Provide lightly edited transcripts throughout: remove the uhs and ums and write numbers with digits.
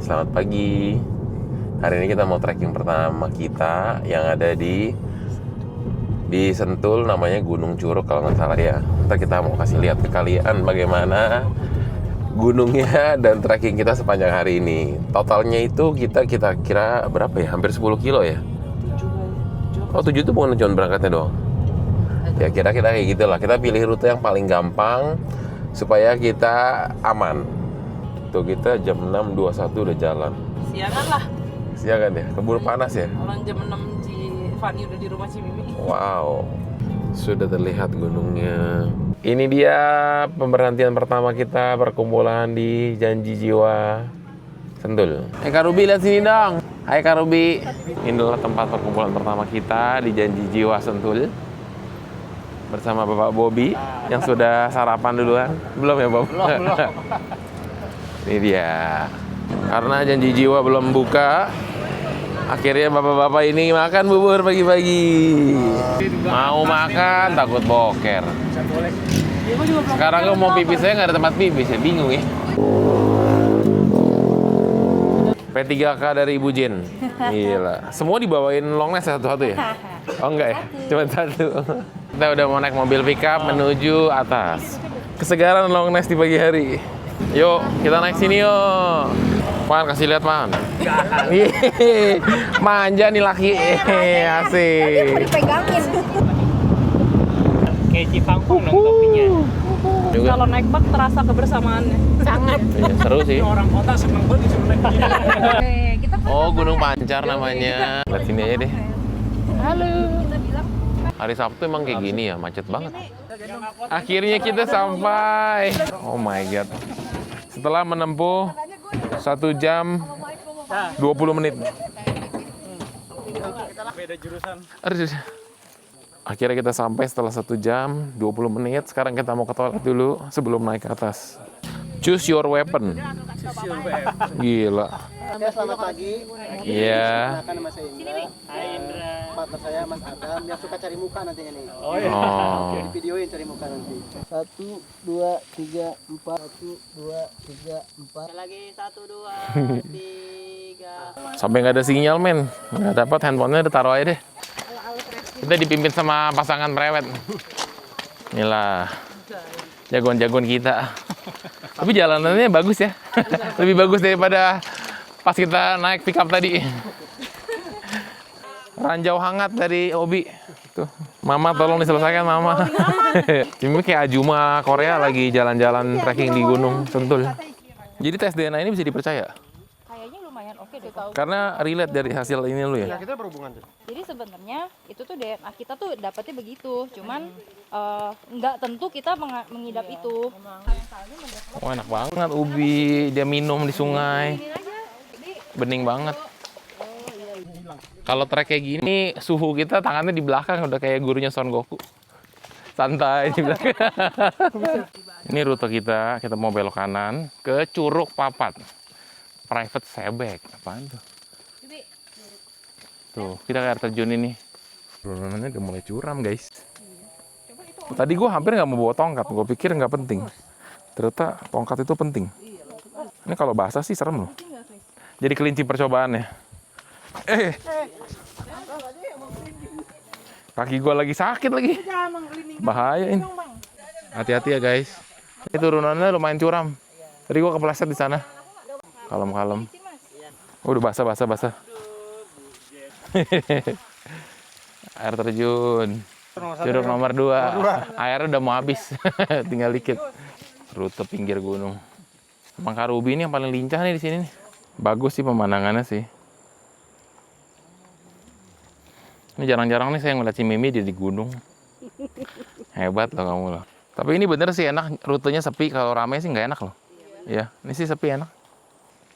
Selamat pagi. Hari ini kita mau trekking pertama kita yang ada di Sentul, namanya Gunung Curug kalau nggak salah ya. Ntar kita mau kasih lihat ke kalian bagaimana gunungnya dan trekking kita sepanjang hari ini. Totalnya itu kita kira berapa ya? Hampir 10 kilo ya? Oh 7 itu bukan cuma berangkatnya doang. Ya kira-kira kayak gitulah. Kita pilih rute yang paling gampang supaya kita aman. Tuh kita jam 6.21 udah jalan. Siangan lah. Siangan ya? Keburu panas ya? Orang jam 6 si Fani udah di rumah si Mimi. Wow, sudah terlihat gunungnya. Ini dia pemberhentian pertama kita perkumpulan di Janji Jiwa Sentul. Hai Kak Ruby, lihat sini dong. Hai Kak Ruby. Ini adalah tempat perkumpulan pertama kita di Janji Jiwa Sentul. Bersama Bapak Bobby yang sudah sarapan duluan. Belum ya Bob? Belum. Ini dia. Karena Janji Jiwa belum buka, akhirnya bapak-bapak ini makan bubur pagi-pagi. Mau makan takut boker. Sekarang gue mau pipis, saya nggak ada tempat pipis ya, bingung ya. P3K dari Ibu Jen. Gila. Semua dibawain long nest satu-satu ya? Oh enggak ya? Cuma satu. Kita udah mau naik mobil pickup menuju atas. Kesegaran long nest di pagi hari. Yuk, kita naik sini yuk. Man, kasih lihat Man. Manja nih laki. Asik. Dipegangin. Kayak Cipangkung dong topinya. Kalau naik bak terasa kebersamaannya. Sangat. Ya, seru sih. Orang kota seneng banget disuruh naik Kita Oh, Gunung Pancar namanya. Lihat sini aja deh. Halo. Kita bilang Hari Sabtu emang kayak gini ya, macet banget. Akhirnya kita sampai. Oh my god. Setelah menempuh 1 jam 20 menit. beda jurusan. Akhirnya kita sampai setelah 1 jam 20 menit. Sekarang kita mau ke toilet dulu sebelum naik ke atas. Choose your weapon. Gila. Selamat pagi. Iya. Kenalkan nama saya Indra. Hai Indra. Partner saya Mas Adam yang suka cari muka nantinya nih. Oh iya. Oh. Di videoin cari muka nanti. 1, 2, 3, 4. 1, 2, 3, 4. Lagi 1, 2, 3. Sampai nggak ada sinyal men. Nggak dapat, handphonenya udah taruh aja deh. Kita dipimpin sama pasangan prewed. Inilah jagoan-jagoan kita. Tapi jalanannya bagus ya. Lebih bagus daripada pas kita naik pickup tadi. Ranjau hangat dari Obi. Tuh, Mama tolong diselesaikan Mama. Ini kayak Ajuma Korea lagi jalan-jalan trekking di Gunung Sentul. Jadi tes DNA ini bisa dipercaya? kayaknya lumayan oke deh tahu. Karena relate dari hasil ini lu ya? Kita berhubungan tuh. Jadi sebenarnya itu tuh DNA kita tuh dapatnya begitu. Cuman nggak tentu kita mengidap itu. Wah enak banget ubi, dia minum di sungai. Bening banget. Kalau trek kayak gini, suhu kita tangannya di belakang udah kayak gurunya Son Goku. Santai di belakang. Ini rute kita mau belok kanan ke Curug Papat. Private Sebek. Apaan tuh? Tuh, kita ke air terjun ini. Turunannya udah mulai curam, guys. Tadi gue hampir nggak mau bawa tongkat. Gue pikir nggak penting. Ternyata tongkat itu penting. Ini kalau basah sih serem loh. Jadi kelinci percobaannya. Kaki gue lagi sakit lagi. Bahaya ini. Hati-hati ya guys. Ini turunannya lumayan curam. Tadi gue kepleset di sana. Kalem-kalem. Udah basah. Air terjun. Curug nomor 2. Airnya udah mau habis. Tinggal dikit. Rute pinggir gunung. Emang Kak Ruby ini yang paling lincah nih di sini nih. Bagus sih pemandangannya sih. Ini jarang-jarang nih saya ngeliat si Mimi di gunung. Hebat loh kamu loh. Tapi ini bener sih enak, rutenya sepi. Kalau ramai sih nggak enak loh. Ya, ini sih sepi enak.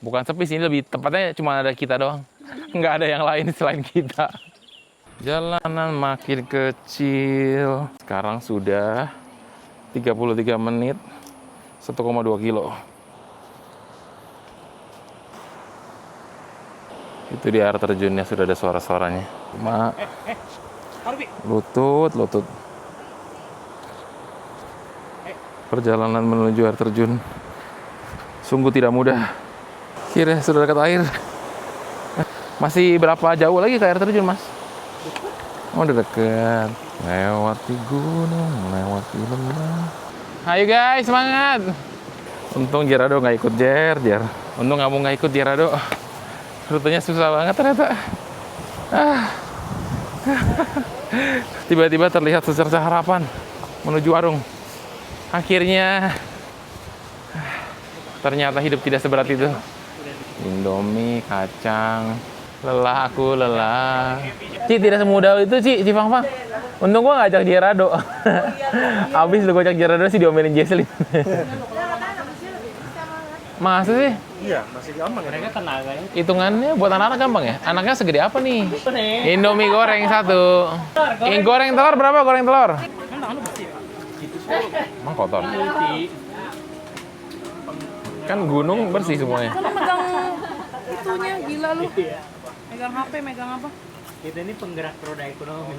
Bukan sepi sih, ini lebih tepatnya cuma ada kita doang. Nggak ada yang lain selain kita. Jalanan makin kecil. Sekarang sudah 33 menit, 1,2 kilo. Itu di air terjunnya sudah ada suara-suaranya. Cuma lutut. Perjalanan menuju air terjun sungguh tidak mudah. Akhirnya sudah dekat air. Masih berapa jauh lagi ke air terjun, Mas? Oh, udah deket. Lewati gunung, lewati lembah. Ayo guys, semangat! Untung Gerardo nggak ikut Jer. Untung kamu nggak ikut Gerardo. Rutenya susah banget ternyata. Tiba-tiba terlihat secercah harapan menuju warung. Akhirnya ternyata hidup tidak seberat itu. Indomie, kacang, lelah aku, lelah. Ci, tidak semudah itu, Ci Fang-Fang. Untung gua ngajak Gerardo. Abis lu gojek Gerardo sih diomelin Jesslyn. Masa sih? Iya, masih gampang. Mereka tenaga ya. Hitungannya buat anak-anak gampang ya? Anaknya segede apa nih? Indomie goreng 1. Yang goreng telur berapa goreng telur? Emang kotor? Kan gunung bersih semuanya. Kan megang itunya gila lu. Megang HP, megang apa? Kita ini penggerak roda ekonomi.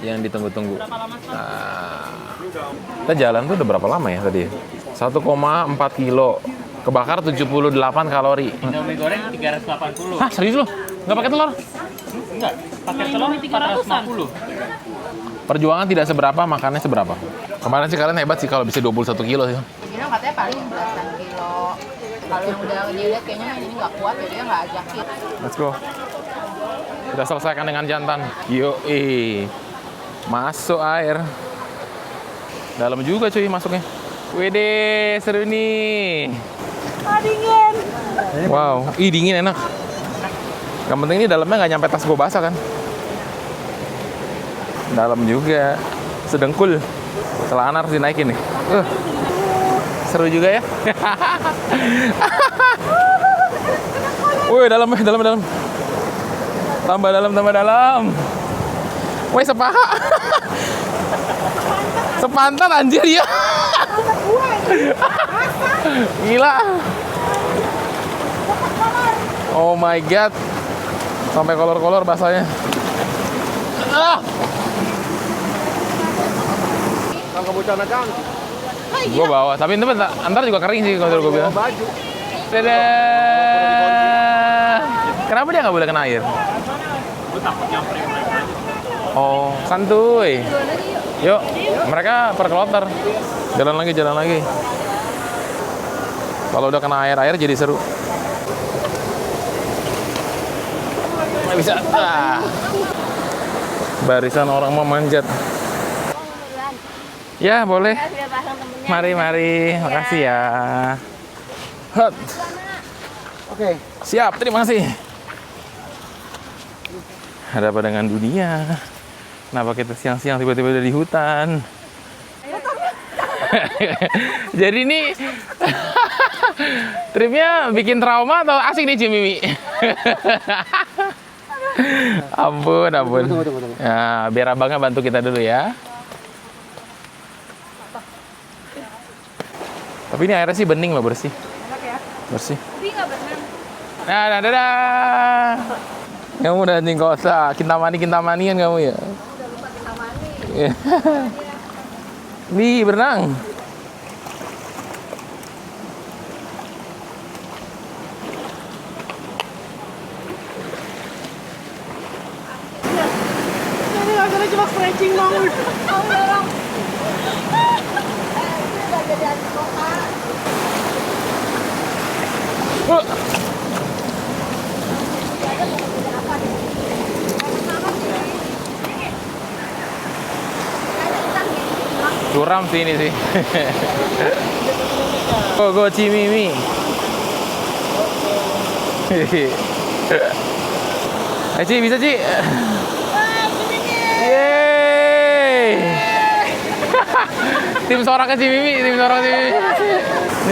Yang ditunggu-tunggu. Berapa lama sih? Kita jalan tuh udah berapa lama ya tadi? 1,4 kilo. Kebakar 78 kalori. Indomie goreng 380. Hah, serius lo? Nggak pakai telur? Enggak, pakai telur 450. Perjuangan tidak seberapa, makannya seberapa. Kemarin sih kalian hebat sih kalau bisa 21 kilo sih. Bilang katanya paling belasan kilo. Kalau yang udah dilihat kayaknya ini nggak kuat ya dia nggak ajakin. Let's go. Kita selesaikan dengan jantan. Yoi. Masuk air. Dalam juga cuy masuknya. Wede, seru nih. Dingin. Wow, ih dingin enak. Yang penting ini dalamnya nggak nyampe tas gue basah kan. Dalam juga. Sedengkul. Celana harus dinaikin nih. Seru juga ya. Wih, dalam. Tambah dalam. Wih, sepaha. Sepantat anjir ya. Gila. Oh my god. Sampai kolor-kolor basahnya. Kalau kamu celana ganti, Gue bawa, tapi itu antar juga kering sih kalau gue bilang. baju. Dadah. Kenapa dia nggak boleh kena air? Gue takut nyamperin mereka. Oh, santuy. Yuk, mereka per kloter. Jalan lagi. Kalau udah kena air jadi seru. Nggak bisa. Barisan orang mau manjat. Ya, boleh. Mari. Makasih ya. Hot. Oke. Siap, terima kasih. Ada apa dengan dunia? Kenapa kita siang-siang tiba-tiba udah di hutan? Jadi ini tripnya bikin trauma atau asik nih Cimimi? Ampun. Tunggu. Ya, biar abangnya bantu kita dulu ya. Tapi ini airnya sih bening loh, bersih. Bersih. Tapi nggak berenang. Nah, dadah. Kamu udah anjing kota, kintamani-kintamanian kamu ya. Udah lupa kita mandi. Wih, berenang. Ini rasanya cuma stretching banget. Curam sih ini sih. Go Cimimi. Ci, bisa Ci. Yeay. Tim soraknya Cimimi. Ini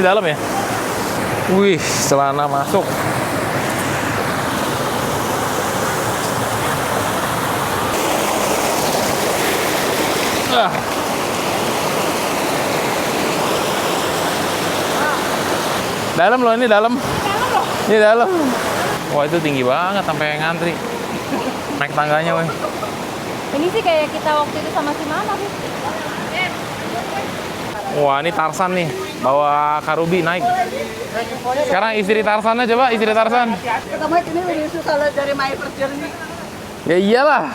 dalam ya? Wih, celana masuk. Dalam loh, ini dalam. Ini dalam. Wah, itu tinggi banget sampai ngantri. Naik tangganya, weh. Ini sih kayak kita waktu itu sama si Mama sih. Wah, ini Tarsan nih. Bawa Karubi naik. Sekarang istri Tarsannya coba, istri Tarsan. Pertama ini lebih susah dari main perjalanan ini. Ya iyalah.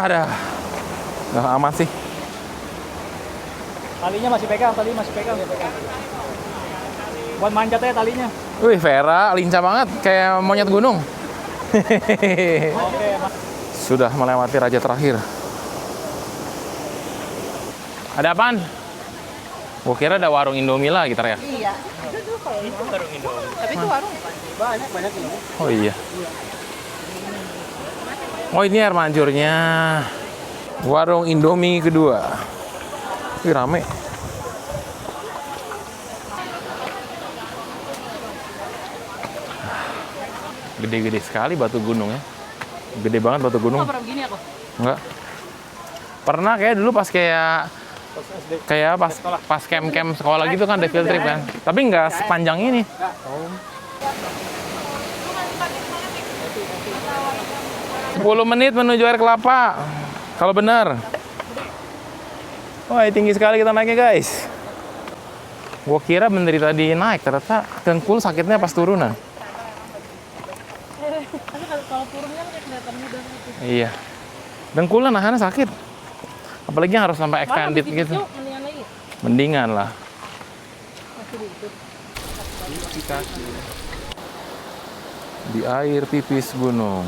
Dah. Nah, aman sih. Talinya masih pegang, Buat manjat ya talinya. Wih, Vera lincah banget kayak monyet gunung. Sudah melewati raja terakhir. Ada apaan? Gua kira ada warung Indomie lah gitu ya. Iya. Tapi itu warung. Banyak ini. Oh iya. Oh ini air mancurnya. Warung Indomie kedua. Wih, rame. Gede-gede sekali batu gunungnya. Gede banget batu gunung. Nggak pernah begini aku. Enggak. Pernah kayak dulu pas pas camp sekolah gitu kan ada field trip kan. Tapi nggak sepanjang ini. 10 menit menuju air kelapa. Kalau benar. Wah, tinggi sekali kita naiknya, guys. Gua kira bener tadi naik, ternyata dengkul sakitnya pas turunan. Tapi kalau turun kan kayak kelihatan mudah gitu. Iya. Dengkulnya nahannya sakit. Apalagi yang harus sampai extended gitu. Mendingan lagi. Mendingan lah. Masih diikut. Di air pipis gunung.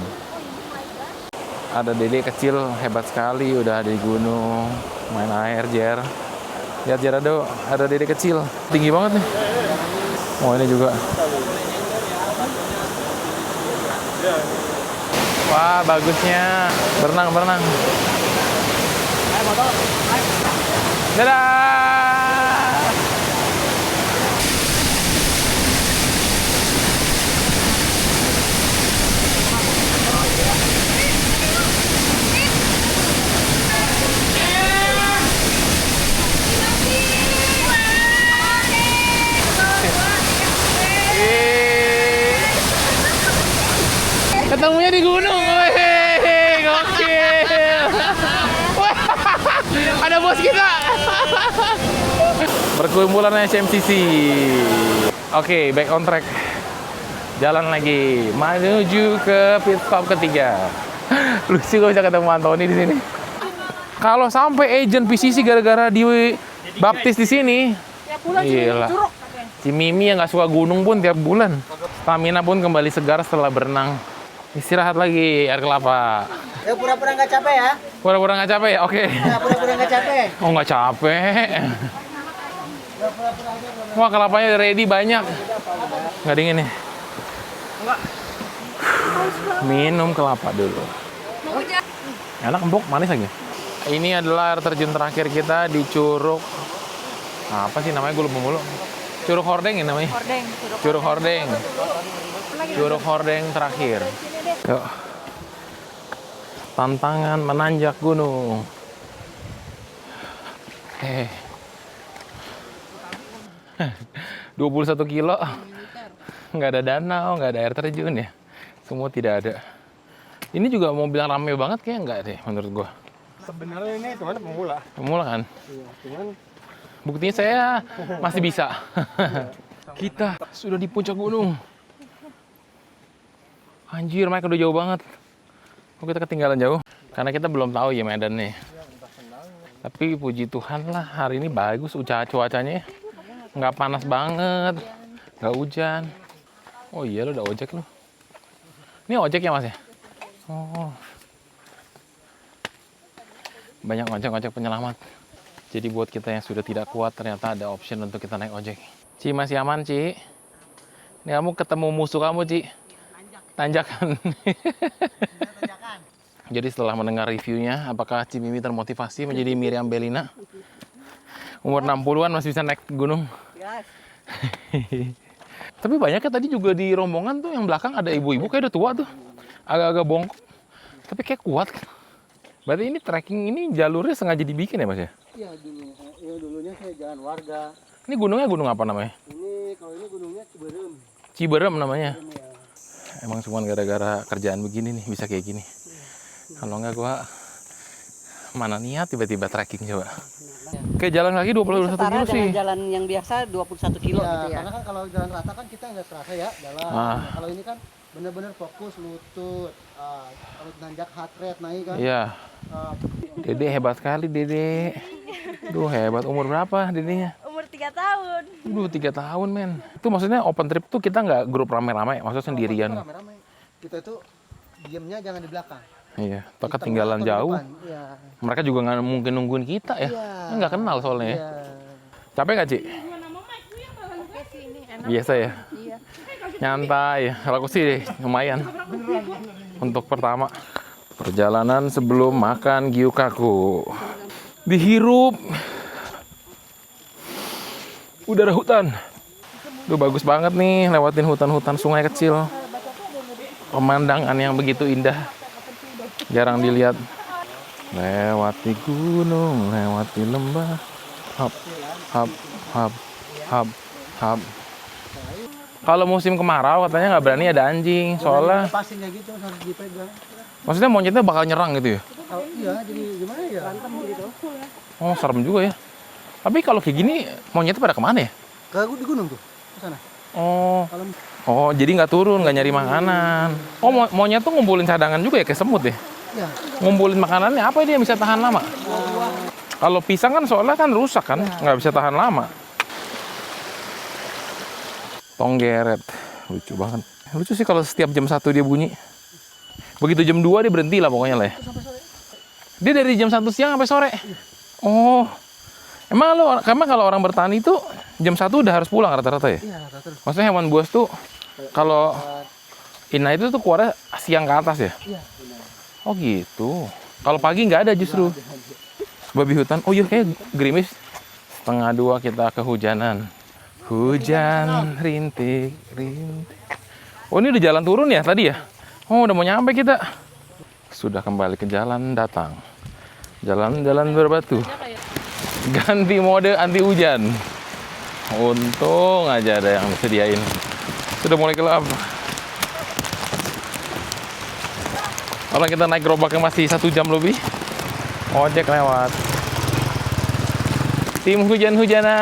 Ada dede kecil hebat sekali udah di gunung main air, Jer. Lihat Jer, ada dede kecil tinggi banget nih. Oh ini juga. Wah bagusnya berenang. Dadah. Ketemunya di gunung, weh, gokil. Wah, ada bos kita. Perkumpulan SMCC. Oke, back on track. Jalan lagi, menuju ke pit stop ketiga. Lucu gak bisa ketemu Antoni di sini. Kalau sampai agent PCC gara-gara di baptis di sini, Ya pulang gila. curug. Si Mimi yang nggak suka gunung pun tiap bulan. Stamina pun kembali segar setelah berenang. Istirahat lagi air kelapa. Ya pura-pura nggak capek ya? Pura-pura nggak capek ya? Oke. Ya pura-pura nggak capek. Oh nggak capek. Wah kelapanya ready banyak. Nggak dingin nih. Minum kelapa dulu. Enak, empuk, manis lagi. Ini adalah air terjun terakhir kita di Curug. Apa sih namanya? Gue lupa mulu. Curug Hordeng ya namanya? Hordeng, Curug Hordeng. Curug Hordeng terakhir. Yuk. Tantangan menanjak gunung. 21 kilo. Nggak ada danau, nggak ada air terjun ya. Semua tidak ada. Ini juga mau bilang rame banget kayak nggak deh menurut gua. Sebenarnya ini cuma pemula. Pemula kan? Iya, cuman Buktinya saya masih bisa. Kita sudah di puncak gunung. Anjir, mereka udah jauh banget. Kok kita ketinggalan jauh? Karena kita belum tahu ya medannya. Tapi puji Tuhan lah, hari ini bagus cuacanya. Nggak panas banget, nggak hujan. Oh iya, lo udah ojek lo. Ini ojek ya mas ya? Oh. Banyak ojek-ojek penyelamat. Jadi buat kita yang sudah tidak kuat, ternyata ada option untuk kita naik ojek. Ci, masih aman, Ci? Ini kamu ketemu musuh kamu, Ci. Tanjakan. Jadi setelah mendengar reviewnya, apakah Ci Mimi termotivasi menjadi Miriam Bellina? Umur 60-an masih bisa naik gunung. Tapi banyaknya tadi juga di rombongan tuh yang belakang ada ibu-ibu kayak udah tua tuh. Agak-agak bongkok. Tapi kayak kuat kan. Berarti ini trekking ini jalurnya sengaja dibikin ya Mas ya? Iya dulunya saya jalan warga. Ini gunungnya gunung apa namanya? Kalau ini gunungnya Ciberem. Ciberem namanya. Ya. Emang cuma gara-gara kerjaan begini nih bisa kayak gini. Kalau enggak gua mana niat tiba-tiba trekking coba. Kayak jalan kaki 21 kilo sih. Jalan yang biasa 21 kilo gitu ya. Karena kan kalau jalan rata kan kita nggak terasa ya jalan. Ah. Kalau ini kan benar-benar fokus lutut, kalau nanjak heart rate naik kan. Iya. Dede hebat sekali Dede. Duh hebat. Umur berapa Dedenya? Umur 3 tahun. Duh 3 tahun men. Itu maksudnya open trip tuh kita nggak grup rame-rame, maksudnya sendirian. Rame-rame. Kita tuh diemnya jangan di belakang. Iya, tak ketinggalan jauh. Iya. Mereka juga nggak mungkin nungguin kita ya. Kan nggak kenal soalnya. Ya. Iya. Capek nggak Ci? Biasa ya. Iya. Nyantai. Kalau aku sih lumayan. Untuk pertama. Perjalanan sebelum makan gyukaku. Dihirup udara hutan. Duh bagus banget nih lewatin hutan-hutan sungai kecil. Pemandangan yang begitu indah. Jarang dilihat. Lewati gunung, lewati lembah. Hap, hap, hap, hap, hap. Kalau musim kemarau katanya nggak berani ada anjing, soalnya Pasing kayak gitu harus dipegang. maksudnya monyetnya bakal nyerang gitu ya? Kalau iya jadi gimana ya? Berantem gitu. Oh serem juga ya. Tapi kalau kayak gini monyetnya pada kemana ya? Di gunung tuh, ke sana. Oh jadi nggak turun, nggak nyari makanan. Oh monyet tuh ngumpulin cadangan juga ya kayak semut ya? Ya. Ngumpulin makanannya apa dia bisa tahan lama? Kalau pisang kan soalnya kan rusak kan, nggak bisa tahan lama. Tonggeret, lucu banget. Lucu sih kalau setiap jam 1 dia bunyi. Begitu jam 2 dia berhenti lah pokoknya lah ya. Dia dari jam 1 siang sampai sore. Oh, emang kalau orang bertani itu jam 1 udah harus pulang rata-rata ya? Iya, terus. Maksudnya hewan buas tuh kalau Ina itu tuh keluarnya siang ke atas ya? Iya. Oh gitu. Kalau pagi nggak ada justru. Babi hutan. Oh iya kayak gerimis. 1:30 kita kehujanan. Hujan rintik, rintik. Oh ini udah jalan turun ya tadi ya? Oh udah mau nyampe kita. Sudah kembali ke jalan datang. Jalan-jalan berbatu. Ganti mode anti hujan. Untung aja ada yang disediain. Sudah mulai gelap. Kalau kita naik gerobaknya masih 1 jam lebih. Ojek lewat. Tim hujan-hujanan.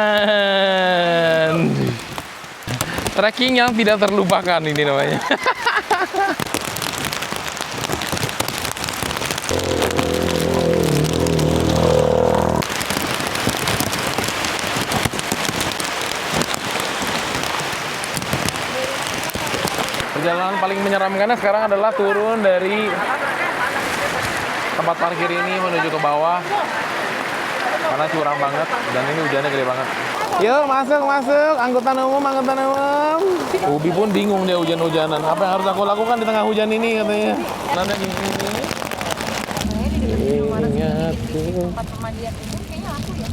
Trekking yang tidak terlupakan ini namanya. Perjalanan paling menyeramkannya sekarang adalah turun dari tempat parkir ini menuju ke bawah karena curang banget dan ini hujannya gede banget. Yuk masuk angkutan umum. Ubi pun bingung dia hujan-hujanan. Apa yang harus aku lakukan di tengah hujan ini katanya. Nanda gini. Ingat Tempat pemandian umum kayaknya laku ya.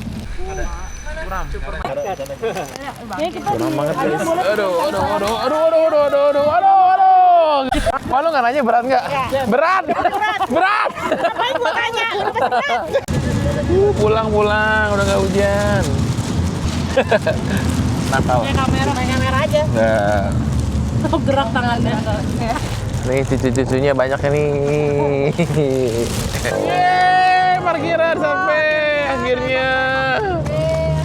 kurang banget guys. Aduh. Malu nggak nanya berat nggak? Berat. Ngapain gua tanya? Pulang udah nggak hujan. Nakal. Main kamera aja. Nah, Gerak tangannya. nih cucu-cucunya banyaknya nih. Yeay, parkiran sampai akhirnya.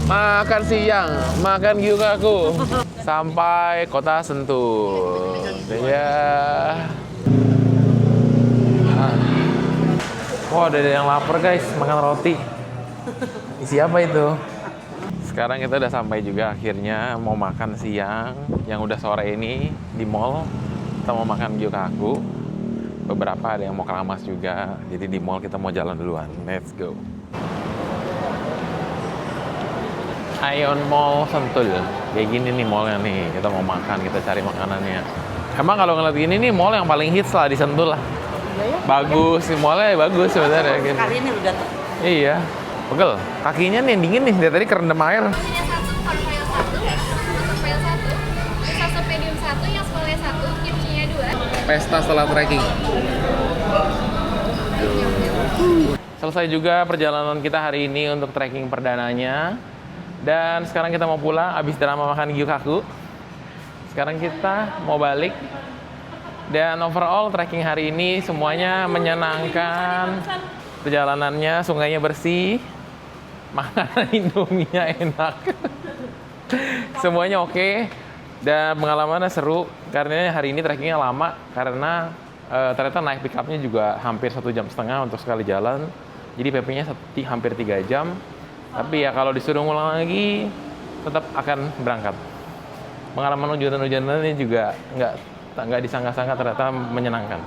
Makan siang, makan gyukaku. Sampai kota Sentul. Ya. Wah, ada yang lapar guys, makan roti. Isi apa itu? Sekarang kita udah sampai juga akhirnya mau makan siang yang udah sore ini di mall. Kita mau makan gyukaku. Beberapa ada yang mau keramas juga. Jadi di mall kita mau jalan duluan. Let's go. Ion Mall Sentul. Kayak gini nih mallnya nih. Kita mau makan, kita cari makanannya. Emang kalau ngeliat gini nih mall yang paling hits lah di Sentul lah. Bagus, mallnya bagus sebenarnya. Gitu. Kali ini udah Iya, pegel. Kakinya nih yang dingin nih, dari tadi kerendam air. Satu, kalau file 1, untuk file 1. Terus satu pesta setelah trekking. Selesai juga perjalanan kita hari ini untuk trekking perdananya. Dan sekarang kita mau pulang, habis drama makan gyukaku. Sekarang kita mau balik. Dan overall trekking hari ini semuanya menyenangkan. Perjalanannya, sungainya bersih. Makanan Indomie-nya enak. Semuanya oke. Dan pengalamannya seru. Karena hari ini trekkingnya lama. Karena ternyata naik pick-up-nya juga hampir 1,5 jam untuk sekali jalan. Jadi PP-nya hampir 3 jam. Tapi ya kalau disuruh ngulang lagi, tetap akan berangkat. Pengalaman hujan-hujanan ini juga nggak disangka-sangka ternyata menyenangkan.